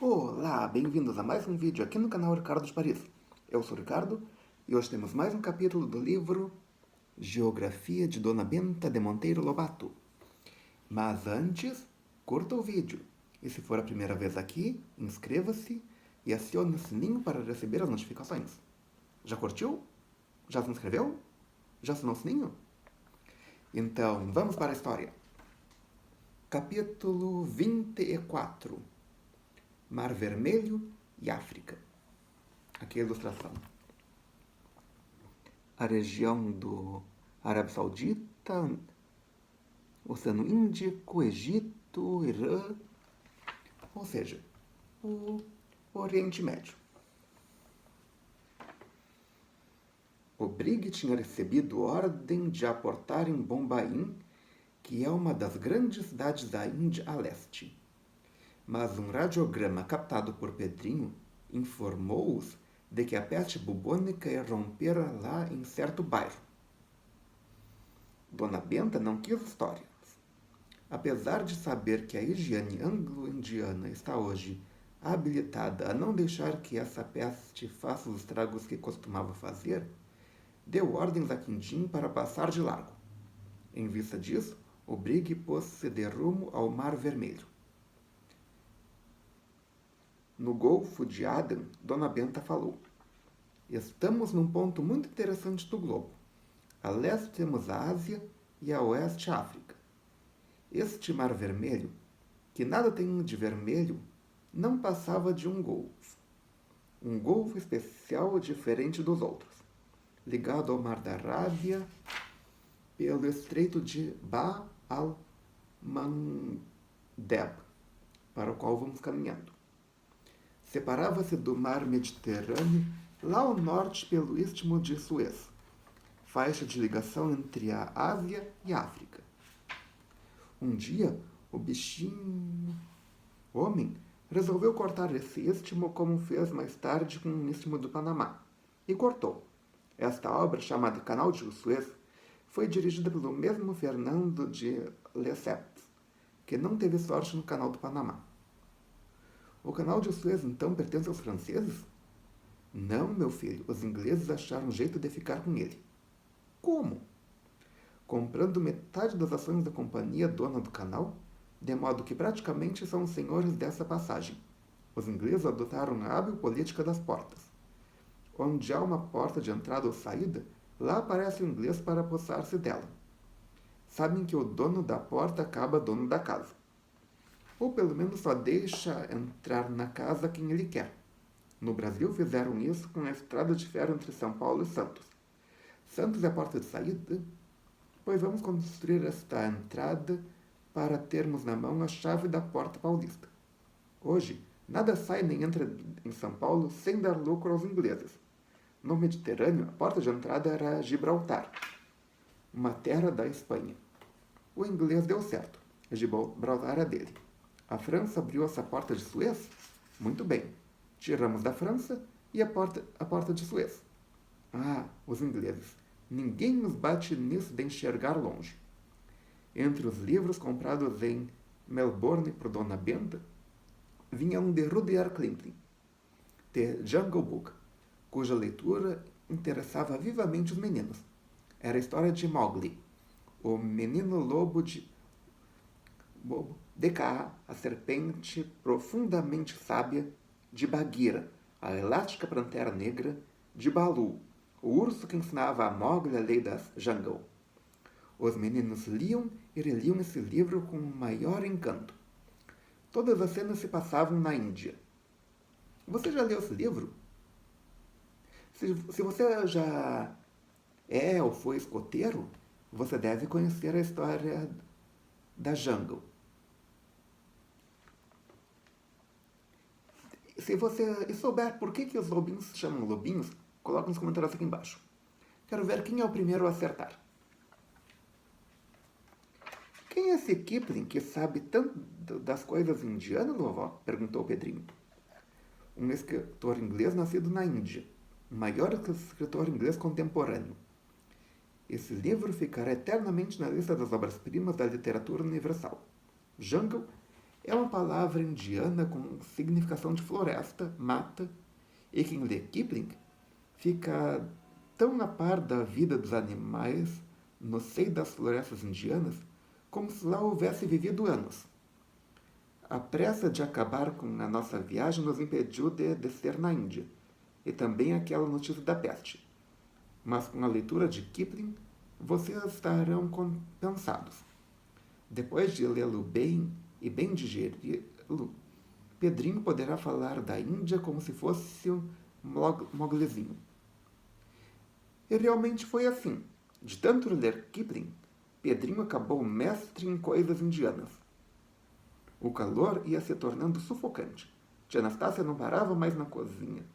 Olá, bem-vindos a mais um vídeo aqui no canal Ricardo de Paris. Eu sou o Ricardo e hoje temos mais um capítulo do livro Geografia de Dona Benta de Monteiro Lobato. Mas antes, curta o vídeo. E se for a primeira vez aqui, inscreva-se e acione o sininho para receber as notificações. Já curtiu? Já se inscreveu? Já acionou o sininho? Então, vamos para a história. Capítulo 24. Mar Vermelho e África. Aqui a ilustração. A região do Arábia Saudita, Oceano Índico, Egito, Irã, ou seja, o Oriente Médio. O Brig tinha recebido ordem de aportar em Bombaim, que é uma das grandes cidades da Índia a leste. Mas um radiograma captado por Pedrinho informou-os de que a peste bubônica irrompera lá em certo bairro. Dona Benta não quis histórias. Apesar de saber que a higiene anglo-indiana está hoje habilitada a não deixar que essa peste faça os estragos que costumava fazer, deu ordens a Quindim para passar de largo. Em vista disso, o Brig pôs-se de rumo ao Mar Vermelho. No Golfo de Aden, Dona Benta falou: "Estamos num ponto muito interessante do globo. A leste temos a Ásia e a oeste a África. Este Mar Vermelho, que nada tem de vermelho, não passava de um golfo. Um golfo especial diferente dos outros, ligado ao Mar da Arábia pelo Estreito de Bab al-Mandeb, para o qual vamos caminhando. Separava-se do mar Mediterrâneo lá ao norte pelo Istmo de Suez, faixa de ligação entre a Ásia e a África. Um dia, o homem resolveu cortar esse istmo como fez mais tarde com o istmo do Panamá. E cortou. Esta obra, chamada Canal de Suez, foi dirigida pelo mesmo Fernando de Lesseps, que não teve sorte no Canal do Panamá. O Canal de Suez, então, pertence aos franceses? Não, meu filho, os ingleses acharam um jeito de ficar com ele. Como? Comprando metade das ações da companhia dona do canal, de modo que praticamente são os senhores dessa passagem. Os ingleses adotaram a hábil política das portas. Onde há uma porta de entrada ou saída, lá aparece o inglês para apossar-se dela. Sabem que o dono da porta acaba dono da casa. Ou pelo menos só deixa entrar na casa quem ele quer. No Brasil fizeram isso com a estrada de ferro entre São Paulo e Santos. Santos é a porta de saída? Pois vamos construir esta entrada para termos na mão a chave da porta paulista. Hoje, nada sai nem entra em São Paulo sem dar lucro aos ingleses. No Mediterrâneo, a porta de entrada era Gibraltar, uma terra da Espanha. O inglês deu certo. Gibraltar era dele. A França abriu essa porta de Suez? Muito bem. Tiramos da França e a porta de Suez. Ah, os ingleses. Ninguém nos bate nisso de enxergar longe. Entre os livros comprados em Melbourne por Dona Benta, vinha um de Rudyard Kipling, The Jungle Book, cuja leitura interessava vivamente os meninos. Era a história de Mowgli, o menino lobo de Kaa, a serpente profundamente sábia, de Bagheera, a elástica pantera negra, de Baloo, o urso que ensinava a Mowgli a lei das jungle. Os meninos liam e reliam esse livro com o maior encanto. Todas as cenas se passavam na Índia. Você já leu esse livro? Se você já é ou foi escoteiro, você deve conhecer a história da jungle. Se você souber por que os lobinhos se chamam lobinhos, coloque nos comentários aqui embaixo. Quero ver quem é o primeiro a acertar. Quem é esse Kipling que sabe tanto das coisas indianas, vovó? Perguntou Pedrinho. Um escritor inglês nascido na Índia, o maior escritor inglês contemporâneo. Esse livro ficará eternamente na lista das obras-primas da literatura universal. Jungle é uma palavra indiana com significação de floresta, mata, e quem lê Kipling fica tão a par da vida dos animais no seio das florestas indianas como se lá houvesse vivido anos. A pressa de acabar com a nossa viagem nos impediu de descer na Índia, e também aquela notícia da peste. Mas com a leitura de Kipling, vocês estarão compensados. Depois de lê-lo bem e bem digeri-lo, Pedrinho poderá falar da Índia como se fosse um moglezinho. E realmente foi assim. De tanto ler Kipling, Pedrinho acabou mestre em coisas indianas. O calor ia se tornando sufocante. Tia Anastácia não parava mais na cozinha.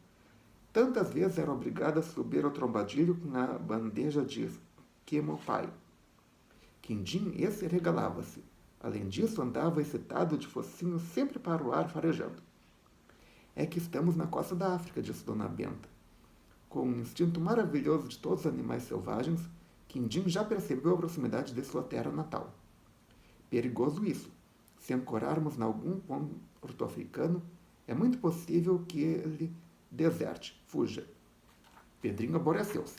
Tantas vezes era obrigada a subir ao trombadilho com a bandeja de esquema pai. Quindim, esse regalava-se. Além disso, andava excitado de focinho sempre para o ar farejando. É que estamos na costa da África, disse Dona Benta. Com o instinto maravilhoso de todos os animais selvagens, Quindim já percebeu a proximidade de sua terra natal. Perigoso isso. Se ancorarmos em algum porto africano, é muito possível que ele deserte, fuja. Pedrinho aborreceu-se.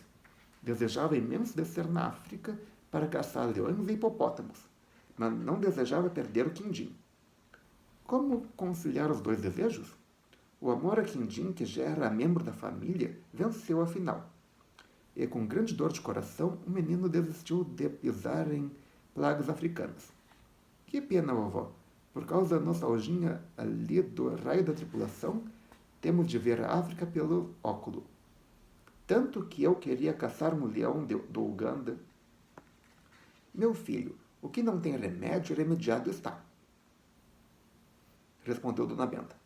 Desejava imenso descer na África para caçar leões e hipopótamos, mas não desejava perder o Quindim. Como conciliar os dois desejos? O amor a Quindim, que já era membro da família, venceu afinal. E com grande dor de coração, o menino desistiu de pisar em plagas africanas. Que pena, vovó. Por causa da nostalgia ali do raio da tripulação, temos de ver a África pelo óculo. Tanto que eu queria caçar um leão do Uganda. Meu filho, o que não tem remédio, remediado está. Respondeu Dona Benta.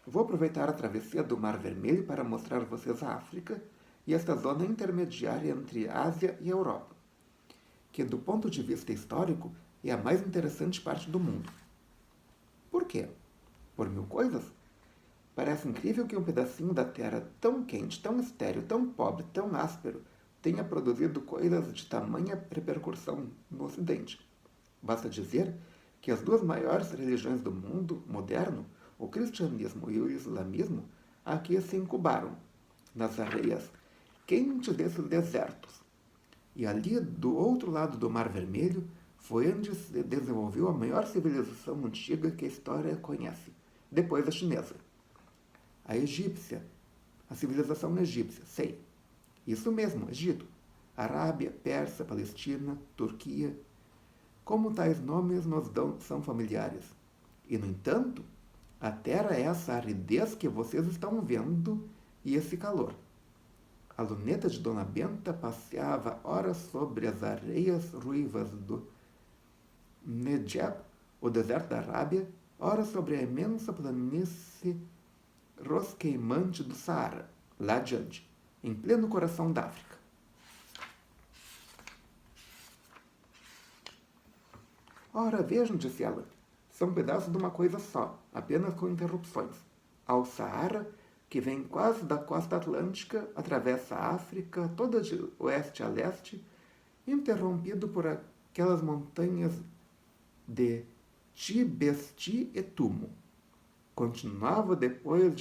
Vou aproveitar a travessia do Mar Vermelho para mostrar a vocês a África e esta zona intermediária entre a Ásia e a Europa, que do ponto de vista histórico é a mais interessante parte do mundo. Por quê? Por mil coisas? Parece incrível que um pedacinho da terra tão quente, tão estéril, tão pobre, tão áspero, tenha produzido coisas de tamanha repercussão no Ocidente. Basta dizer que as duas maiores religiões do mundo moderno, o cristianismo e o islamismo, aqui se incubaram, nas areias quentes desses desertos. E ali, do outro lado do Mar Vermelho, foi onde se desenvolveu a maior civilização antiga que a história conhece, depois da chinesa. A egípcia, a civilização egípcia, sei. Isso mesmo, Egito. Arábia, Pérsia, Palestina, Turquia. Como tais nomes nos são familiares. E, no entanto, a terra é essa aridez que vocês estão vendo e esse calor. A luneta de Dona Benta passeava ora sobre as areias ruivas do Nedjeb, o deserto da Arábia, ora sobre a imensa planície rosqueimante do Saara, lá adiante, em pleno coração da África. Ora, vejam, disse ela, são pedaços de uma coisa só, apenas com interrupções. Ao Saara, que vem quase da costa atlântica, atravessa a África toda de oeste a leste, interrompido por aquelas montanhas de Tibesti e Tumo. Continuava depois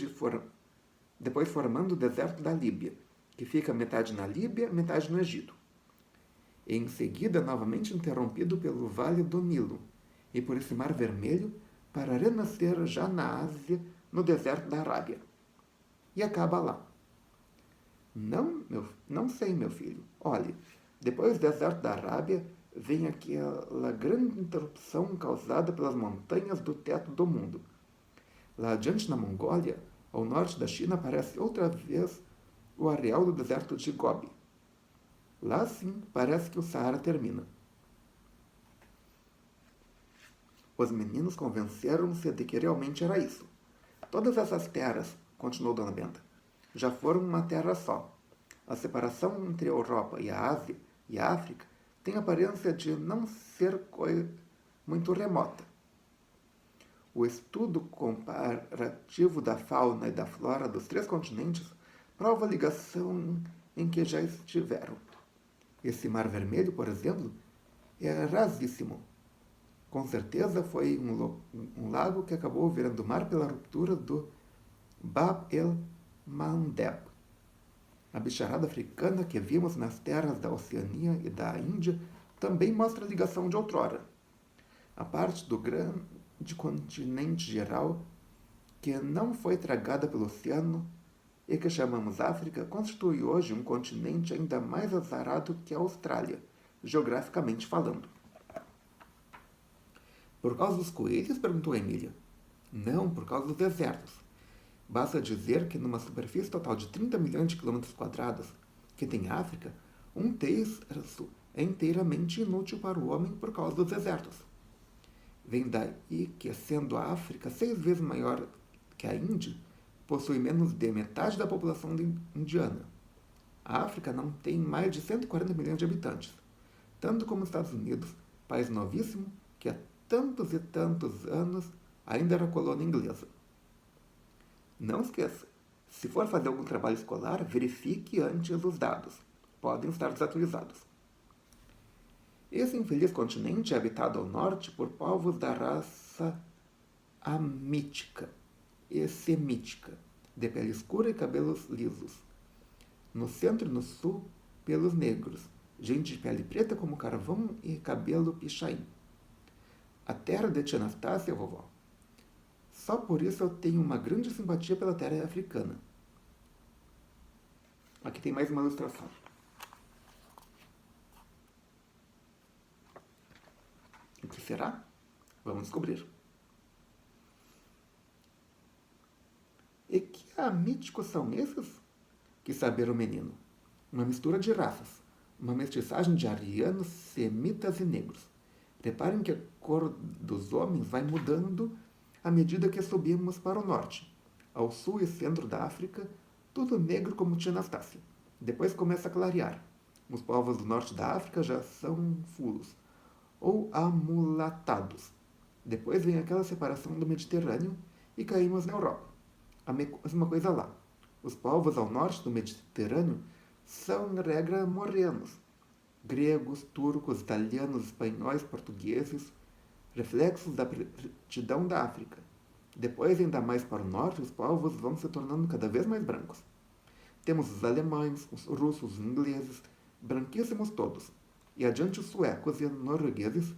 formando o deserto da Líbia, que fica metade na Líbia, metade no Egito. E em seguida novamente interrompido pelo Vale do Nilo, e por esse Mar Vermelho, para renascer já na Ásia, no deserto da Arábia. E acaba lá. Não sei, meu filho. Olhe, depois do deserto da Arábia, vem aquela grande interrupção causada pelas montanhas do teto do mundo. Lá adiante na Mongólia, ao norte da China, aparece outra vez o areal do deserto de Gobi. Lá sim, parece que o Saara termina. Os meninos convenceram-se de que realmente era isso. Todas essas terras, continuou Dona Benta, já foram uma terra só. A separação entre a Europa e a Ásia e a África tem a aparência de não ser coisa muito remota. O estudo comparativo da fauna e da flora dos três continentes prova a ligação em que já estiveram. Esse Mar Vermelho, por exemplo, é rasíssimo. Com certeza foi um lago que acabou virando mar pela ruptura do Bab el-Mandeb. A bicharada africana que vimos nas terras da Oceania e da Índia também mostra a ligação de outrora. A parte do grande continente geral, que não foi tragada pelo oceano e que chamamos África, constitui hoje um continente ainda mais azarado que a Austrália, geograficamente falando. Por causa dos coelhos? Perguntou Emília. Não, por causa dos desertos. Basta dizer que numa superfície total de 30 milhões de quilômetros quadrados que tem a África, um terço é inteiramente inútil para o homem por causa dos desertos. Vem daí que, sendo a África 6 vezes maior que a Índia, possui menos de metade da população indiana. A África não tem mais de 140 milhões de habitantes, tanto como os Estados Unidos, país novíssimo que há tantos e tantos anos ainda era colônia inglesa. Não esqueça, se for fazer algum trabalho escolar, verifique antes os dados. Podem estar desatualizados. Esse infeliz continente é habitado ao norte por povos da raça amítica e semítica, de pele escura e cabelos lisos. No centro e no sul, pelos negros, gente de pele preta como carvão e cabelo pichain. A terra de tia Anastácia, vovó. Só por isso eu tenho uma grande simpatia pela terra africana. Aqui tem mais uma ilustração. O que será? Vamos descobrir. E que amíticos são esses? Quis saber o menino. Uma mistura de raças. Uma mestiçagem de arianos, semitas e negros. Reparem que a cor dos homens vai mudando à medida que subimos para o norte. Ao sul e centro da África, tudo negro como tia Anastácia. Depois começa a clarear. Os povos do norte da África já são fulos, ou amulatados. Depois vem aquela separação do Mediterrâneo e caímos na Europa. A mesma coisa lá. Os povos ao norte do Mediterrâneo são, em regra, morenos. Gregos, turcos, italianos, espanhóis, portugueses, reflexos da pretidão da África. Depois, ainda mais para o norte, os povos vão se tornando cada vez mais brancos. Temos os alemães, os russos, os ingleses, branquíssimos todos. E adiante os suecos e noruegueses,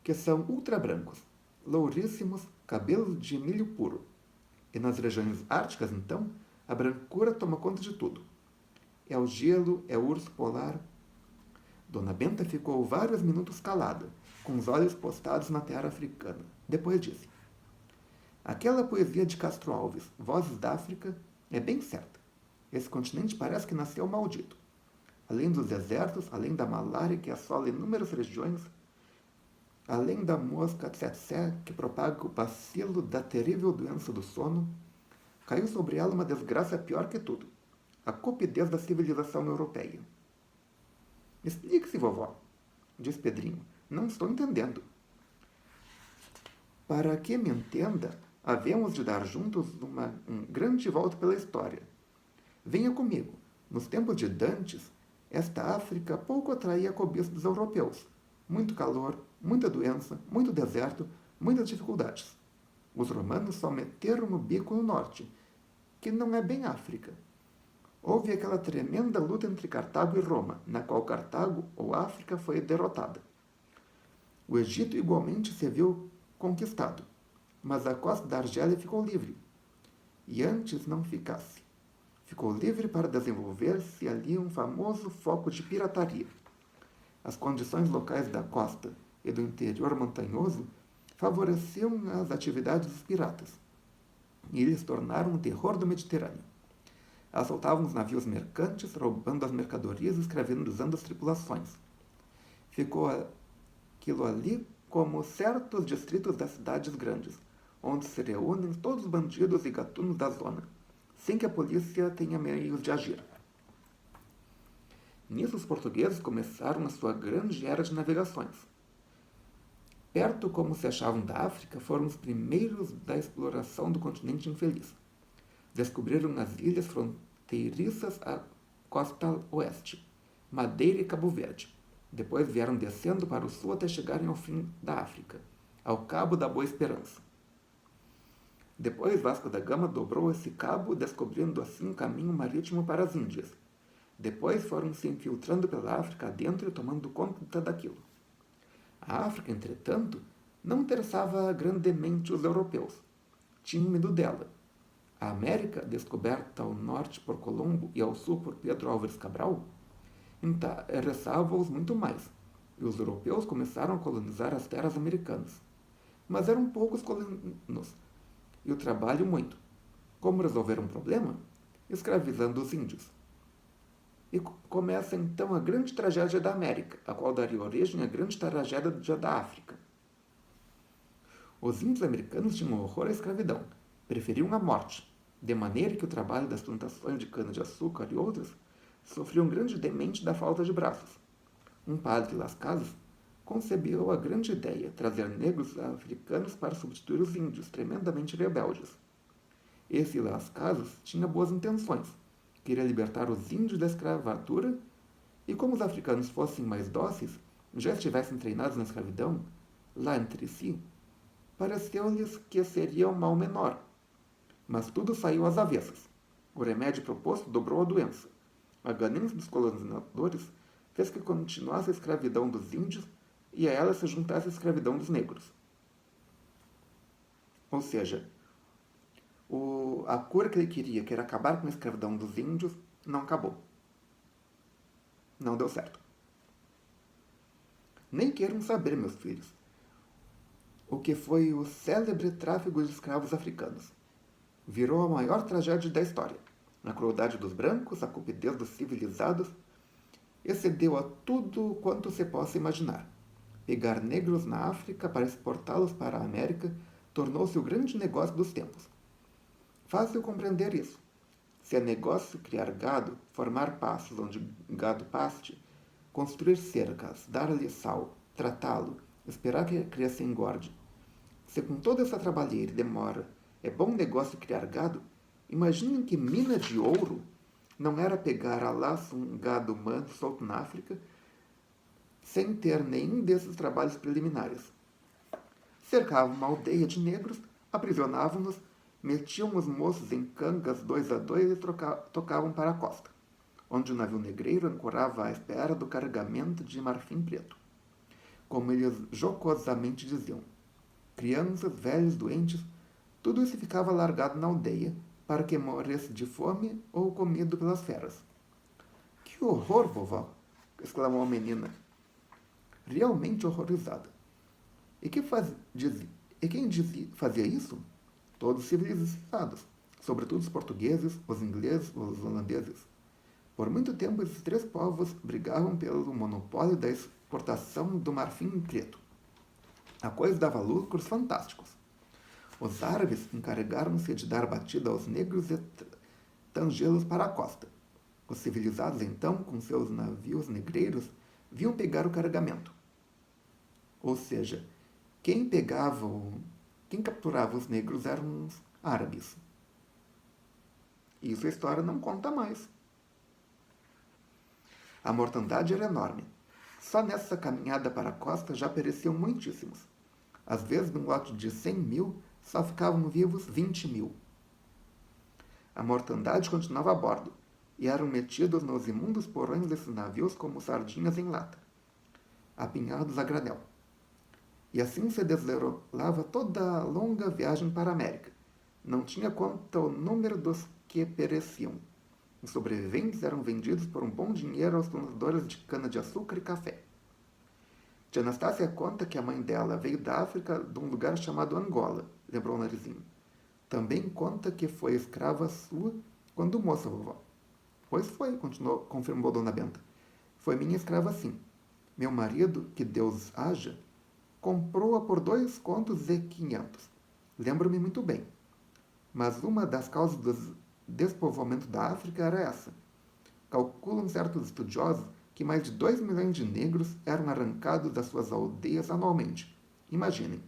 que são ultra brancos, louríssimos, cabelos de milho puro. E nas regiões árticas, então, a brancura toma conta de tudo. É o gelo, é o urso polar. Dona Benta ficou vários minutos calada, com os olhos postados na terra africana. Depois disse: aquela poesia de Castro Alves, Vozes da África, é bem certa. Esse continente parece que nasceu maldito. Além dos desertos, além da malária que assola inúmeras regiões, além da mosca tsetse que propaga o bacilo da terrível doença do sono, caiu sobre ela uma desgraça pior que tudo: a cupidez da civilização europeia. Explique-se, vovó, disse Pedrinho. Não estou entendendo. Para que me entenda, havemos de dar juntos uma grande volta pela história. Venha comigo. Nos tempos de Dantes, esta África pouco atraía a cobiça dos europeus. Muito calor, muita doença, muito deserto, muitas dificuldades. Os romanos só meteram o bico no norte, que não é bem África. Houve aquela tremenda luta entre Cartago e Roma, na qual Cartago, ou África, foi derrotada. O Egito igualmente se viu conquistado, mas a costa da Argélia ficou livre. E antes não ficasse. Ficou livre para desenvolver-se ali um famoso foco de pirataria. As condições locais da costa e do interior montanhoso favoreciam as atividades dos piratas, e eles tornaram o terror do Mediterrâneo. Assaltavam os navios mercantes, roubando as mercadorias e escravizando as tripulações. Ficou aquilo ali como certos distritos das cidades grandes, onde se reúnem todos os bandidos e gatunos da zona, sem que a polícia tenha meios de agir. Nisso, os portugueses começaram a sua grande era de navegações. Perto como se achavam da África, foram os primeiros da exploração do continente infeliz. Descobriram as ilhas fronteiriças à costa oeste, Madeira e Cabo Verde. Depois vieram descendo para o sul até chegarem ao fim da África, ao Cabo da Boa Esperança. Depois, Vasco da Gama dobrou esse cabo, descobrindo assim um caminho marítimo para as Índias. Depois foram se infiltrando pela África adentro e tomando conta daquilo. A África, entretanto, não interessava grandemente os europeus. Tinham medo dela. A América, descoberta ao norte por Colombo e ao sul por Pedro Álvares Cabral, interessava-os muito mais, e os europeus começaram a colonizar as terras americanas. Mas eram poucos colonos, e o trabalho muito. Como resolver um problema? Escravizando os índios. E começa então a grande tragédia da América, a qual daria origem à grande tragédia da África. Os índios americanos tinham horror à escravidão, preferiam a morte, de maneira que o trabalho das plantações de cana-de-açúcar e outras sofriam grandemente da falta de braços. Um padre de Las Casas concebeu a grande ideia, trazer negros africanos para substituir os índios, tremendamente rebeldes. Esse Las Casas tinha boas intenções, queria libertar os índios da escravatura, e como os africanos fossem mais dóceis, já estivessem treinados na escravidão, lá entre si, pareceu-lhes que seria um mal menor. Mas tudo saiu às avessas. O remédio proposto dobrou a doença. A ganância dos colonizadores fez que continuasse a escravidão dos índios e a ela se juntasse a escravidão dos negros. Ou seja, a cura que ele queria, que era acabar com a escravidão dos índios, não acabou. Não deu certo. Nem queiram saber, meus filhos, o que foi o célebre tráfico de escravos africanos. Virou a maior tragédia da história. A crueldade dos brancos, a cupidez dos civilizados, excedeu a tudo quanto se possa imaginar. Pegar negros na África para exportá-los para a América tornou-se o grande negócio dos tempos. Fácil compreender isso. Se é negócio criar gado, formar pastos onde gado paste, construir cercas, dar-lhe sal, tratá-lo, esperar que a criança engorde. Se com toda essa trabalheira e demora é bom negócio criar gado, imaginem que mina de ouro não era pegar a laço um gado humano solto na África sem ter nenhum desses trabalhos preliminares. Cercavam uma aldeia de negros, aprisionavam-nos, metiam os moços em cangas 2 a 2 e tocavam para a costa, onde o navio negreiro ancorava à espera do carregamento de marfim preto. Como eles jocosamente diziam, crianças, velhos, doentes, tudo isso ficava largado na aldeia para que morresse de fome ou comido pelas feras. Que horror, vovó! Exclamou a menina, realmente horrorizada. E quem fazia isso? Todos os civilizados, sobretudo os portugueses, os ingleses, os holandeses. Por muito tempo, esses três povos brigavam pelo monopólio da exportação do marfim preto. A coisa dava lucros fantásticos. Os árabes encarregaram-se de dar batida aos negros e tangê-los para a costa. Os civilizados, então, com seus navios negreiros, vinham pegar o carregamento. Ou seja, quem capturava os negros eram os árabes. Isso a história não conta mais. A mortandade era enorme. Só nessa caminhada para a costa já pereciam muitíssimos. Às vezes, num lote de 100.000, só ficavam vivos 20.000. A mortandade continuava a bordo, e eram metidos nos imundos porões desses navios como sardinhas em lata, apinhados a granel. E assim se desenrolava toda a longa viagem para a América. Não tinha conta o número dos que pereciam. Os sobreviventes eram vendidos por um bom dinheiro aos plantadores de cana-de-açúcar e café. Tia Anastácia conta que a mãe dela veio da África de um lugar chamado Angola, lembrou o Narizinho. Também conta que foi escrava sua quando moça, vovó. Pois foi, confirmou Dona Benta. Foi minha escrava sim. Meu marido, que Deus haja, comprou-a por 2,5 contos. Lembro-me muito bem. Mas uma das causas do despovoamento da África era essa. Calculam certos estudiosos que mais de 2 milhões de negros eram arrancados das suas aldeias anualmente. Imaginem.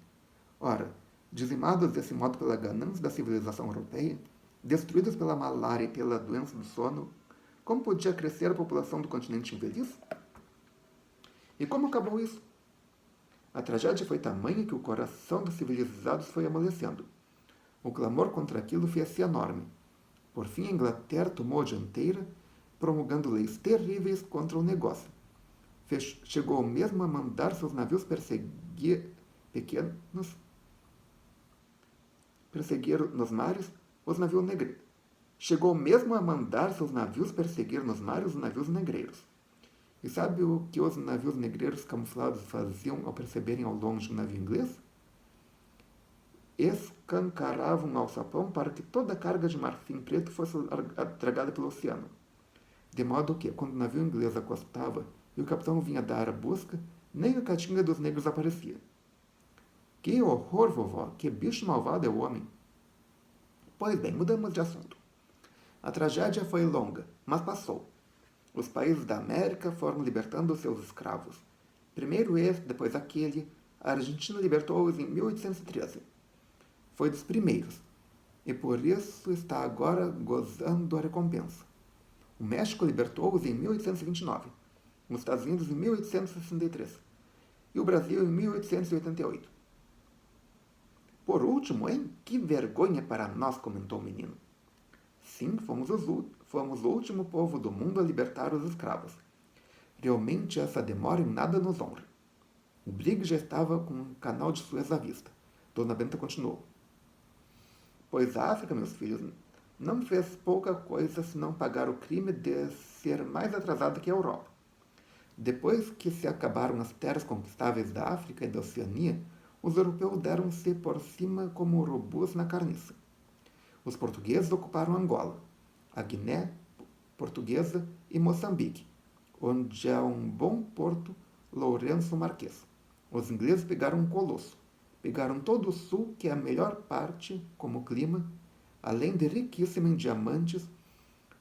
Ora, dizimados desse modo pela ganância da civilização europeia, destruídos pela malária e pela doença do sono, como podia crescer a população do continente infeliz? E como acabou isso? A tragédia foi tamanha que o coração dos civilizados foi amolecendo. O clamor contra aquilo fez-se enorme. Por fim, a Inglaterra tomou a dianteira, promulgando leis terríveis contra o negócio. Chegou mesmo a mandar seus navios perseguir nos mares os navios negreiros. Chegou mesmo a mandar seus navios perseguir nos mares os navios negreiros. E sabe o que os navios negreiros camuflados faziam ao perceberem ao longe um navio inglês? Escancaravam um alçapão para que toda a carga de marfim preto fosse tragada pelo oceano. De modo que, quando o navio inglês acostava e o capitão vinha dar a busca, nem a catinga dos negros aparecia. Que horror, vovó! Que bicho malvado é o homem! Pois bem, mudamos de assunto. A tragédia foi longa, mas passou. Os países da América foram libertando seus escravos. Primeiro este, depois aquele, a Argentina libertou-os em 1813. Foi dos primeiros, e por isso está agora gozando a recompensa. O México libertou-os em 1829, os Estados Unidos em 1863 e o Brasil em 1888. Por último, hein? Que vergonha para nós, comentou o menino. Sim, fomos o último povo do mundo a libertar os escravos. Realmente essa demora em nada nos honra. O Brig já estava com um canal de Suez à vista. Dona Benta continuou. Pois a África, meus filhos, não fez pouca coisa senão pagar o crime de ser mais atrasada que a Europa. Depois que se acabaram as terras conquistáveis da África e da Oceania, os europeus deram-se por cima como urubus na carniça. Os portugueses ocuparam Angola, a Guiné Portuguesa e Moçambique, onde há um bom porto, Lourenço Marquês. Os ingleses pegaram um Colosso. Pegaram todo o sul, que é a melhor parte como clima, além de riquíssima em diamantes,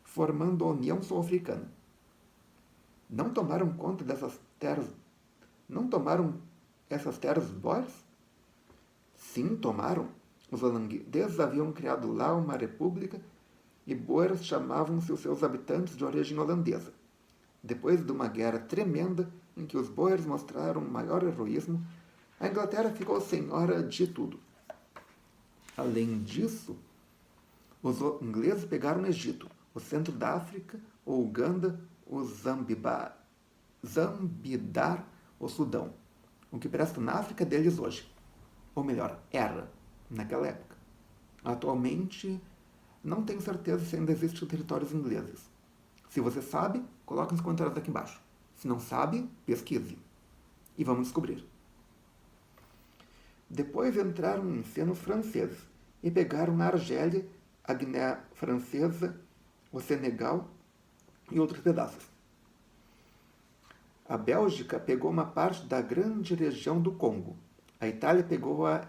formando a União Sul-Africana. Não tomaram conta dessas terras? Não tomaram essas terras os boers? Sim, tomaram. Os holandeses haviam criado lá uma república e boers chamavam-se os seus habitantes de origem holandesa. Depois de uma guerra tremenda em que os boers mostraram maior heroísmo, a Inglaterra ficou senhora de tudo. Além disso, os ingleses pegaram o Egito, o centro da África, o Uganda, o Zambidar, o Sudão. O que presta na África é deles hoje. Ou melhor, era, naquela época. Atualmente, não tenho certeza se ainda existem territórios ingleses. Se você sabe, coloque nos comentários aqui embaixo. Se não sabe, pesquise. E vamos descobrir. Depois entraram em cena os franceses e pegaram a Argélia, a Guiné Francesa, o Senegal e outros pedaços. A Bélgica pegou uma parte da grande região do Congo. A Itália pegou a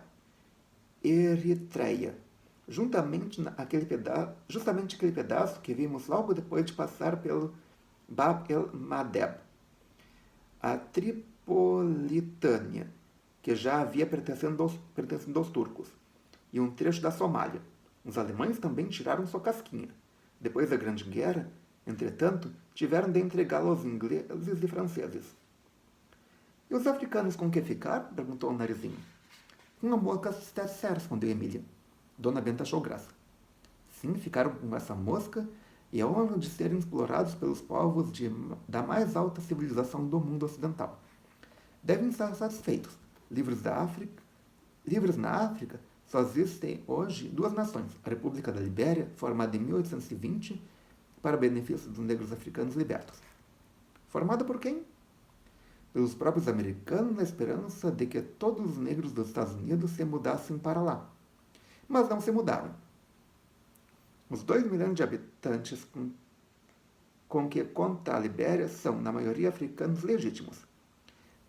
Eritreia, justamente aquele pedaço que vimos logo depois de passar pelo Bab el-Mandeb. A Tripolitânia, que já havia pertencendo aos turcos, e um trecho da Somália. Os alemães também tiraram sua casquinha. Depois da Grande Guerra, entretanto, tiveram de entregá-la aos ingleses e franceses. E os africanos com que ficaram? Perguntou o Narizinho. Com a mosca séria, respondeu Emília. Dona Benta achou graça. Sim, ficaram com essa mosca e a honra de serem explorados pelos povos da mais alta civilização do mundo ocidental. Devem estar satisfeitos. Livres na África, só existem hoje duas nações. A República da Libéria, formada em 1820, para benefício dos negros africanos libertos. Formada por quem? Pelos próprios americanos, na esperança de que todos os negros dos Estados Unidos se mudassem para lá. Mas não se mudaram. Os 2 milhões de habitantes com que conta a Libéria são, na maioria, africanos legítimos.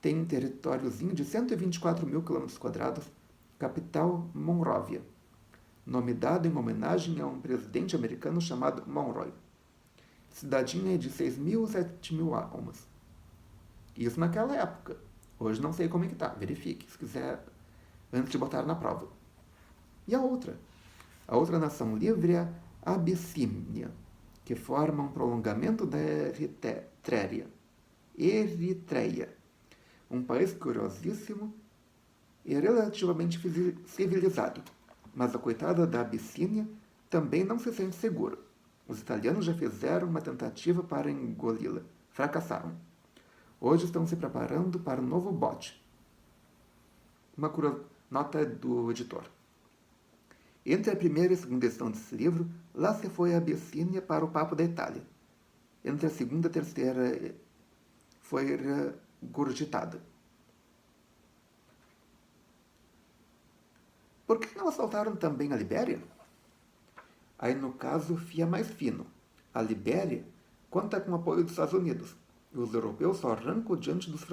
Tem um territóriozinho de 124 mil km², capital Monróvia, nome dado em homenagem a um presidente americano chamado Monroe. Cidadinha de 6.000 a 7.000 almas. Isso naquela época. Hoje não sei como é que tá. Verifique, se quiser, antes de botar na prova. E a outra? A outra nação livre é a Abissínia, que forma um prolongamento da Eritreia. Um país curiosíssimo e relativamente civilizado, mas a coitada da Abissínia também não se sente segura. Os italianos já fizeram uma tentativa para engoli-la. Fracassaram. Hoje estão se preparando para um novo bote. Uma nota do editor. Entre a primeira e a segunda edição desse livro, lá se foi a Abissínia para o Papo da Itália. Entre a segunda e a terceira foi regurgitada. Por que não assaltaram também a Libéria? Aí, no caso, fia mais fino. A Libéria conta com o apoio dos Estados Unidos, e os europeus só arrancam diante dos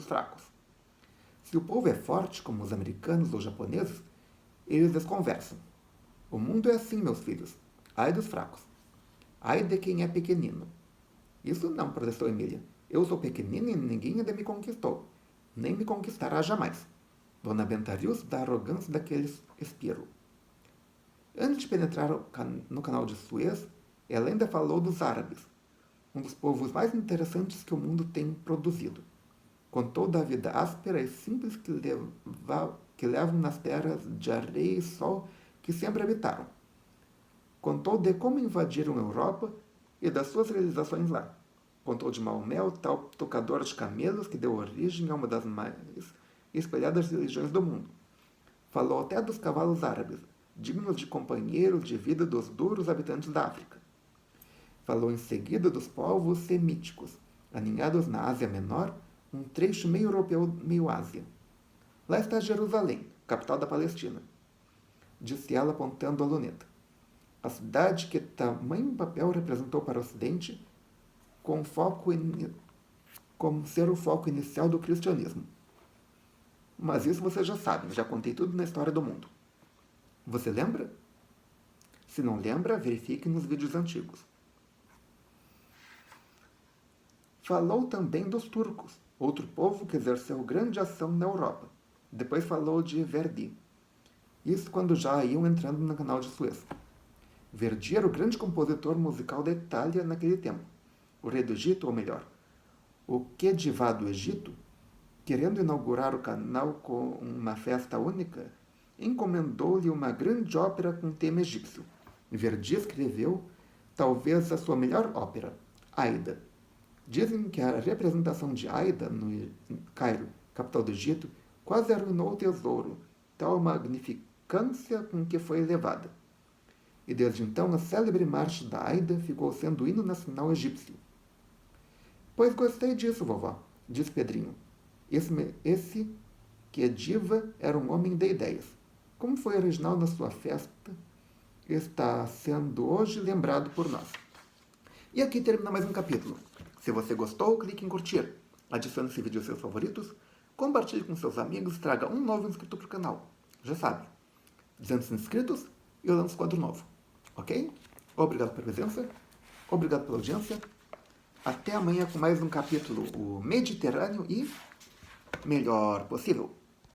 fracos. Se o povo é forte, como os americanos ou japoneses, eles desconversam. O mundo é assim, meus filhos. Ai dos fracos. Ai de quem é pequenino. Isso não, protestou Emília. Eu sou pequenina e ninguém ainda me conquistou. Nem me conquistará jamais. Dona Benta riu-se da arrogância daquele espiro. Antes de penetrar no canal de Suez, ela ainda falou dos árabes, um dos povos mais interessantes que o mundo tem produzido. Contou da vida áspera e simples que levam nas terras de areia e sol que sempre habitaram. Contou de como invadiram a Europa e das suas realizações lá. Contou de Maomé, o tal tocador de camelos que deu origem a uma das mais espalhadas religiões do mundo. Falou até dos cavalos árabes, dignos de companheiros de vida dos duros habitantes da África. Falou em seguida dos povos semíticos, aninhados na Ásia Menor, um trecho meio europeu, meio Ásia. Lá está Jerusalém, capital da Palestina, disse ela apontando a luneta. A cidade que tamanho papel representou para o Ocidente como ser o foco inicial do cristianismo. Mas isso vocês já sabem, já contei tudo na história do mundo. Você lembra? Se não lembra, verifique nos vídeos antigos. Falou também dos turcos, outro povo que exerceu grande ação na Europa. Depois falou de Verdi. Isso quando já iam entrando no canal de Suez. Verdi era o grande compositor musical da Itália naquele tempo. O rei do Egito, ou melhor, o Khedive do Egito, querendo inaugurar o canal com uma festa única, encomendou-lhe uma grande ópera com tema egípcio. Verdi escreveu talvez a sua melhor ópera, Aida. Dizem que a representação de Aida no Cairo, capital do Egito, quase arruinou o tesouro, tal magnificância com que foi elevada. E desde então a célebre marcha da Aida ficou sendo o hino nacional egípcio. Pois gostei disso, vovó, disse Pedrinho. Esse Khedive era um homem de ideias. Como foi original na sua festa, está sendo hoje lembrado por nós. E aqui termina mais um capítulo. Se você gostou, clique em curtir. Adicione esse vídeo aos seus favoritos, compartilhe com seus amigos e traga um novo inscrito para o canal. Já sabe, 200 inscritos e eu lanço quadro novo. Ok? Obrigado pela presença, obrigado pela audiência. Até amanhã com mais um capítulo, o Mediterrâneo e melhor possível.